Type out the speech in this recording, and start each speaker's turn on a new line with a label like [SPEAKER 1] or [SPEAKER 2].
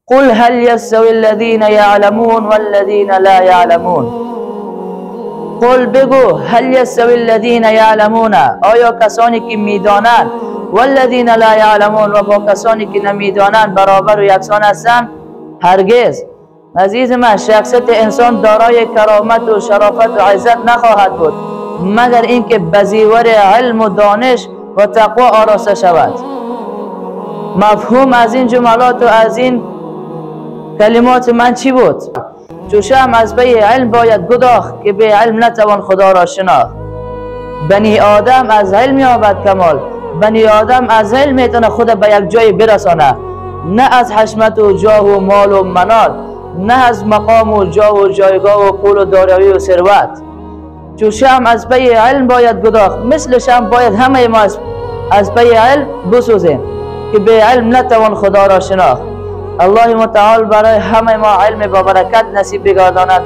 [SPEAKER 1] قل هل يستوي الذين يعلمون والذين لا يعلمون. قل بگو هل يستوي الذين يعلمون، آیا کسانی که میدانند، والذین لا یعلمون، و با کسانی که نمیدانند برابر و یکسان هستند؟ هرگز. عزیز من، شخصیت انسان دارای کرامت و شرافت و عزت نخواهد بود مگر اینکه بزیور علم و دانش و تقوا آراسته شود. مفهوم از این جملات و از این کلمات من چی بود؟ چوشم از پی علم باید گداخت که به علم نتوان خدا را شناخت. بنی آدم از علم یابد کمال، بنی آدم از علم میتونه خود به یک جای برسانه، نه از حشمت و جاه و مال و منال، نه از مقام و جاه و جایگاه و پول و داروی و ثروت. چوشم از پی علم باید گداخت، مثل شم باید همه ما از پی علم بسوزیم که به علم نتوان خدا را شناخت. الله متعال برای همه ما علم با برکت نصیب بگرداند.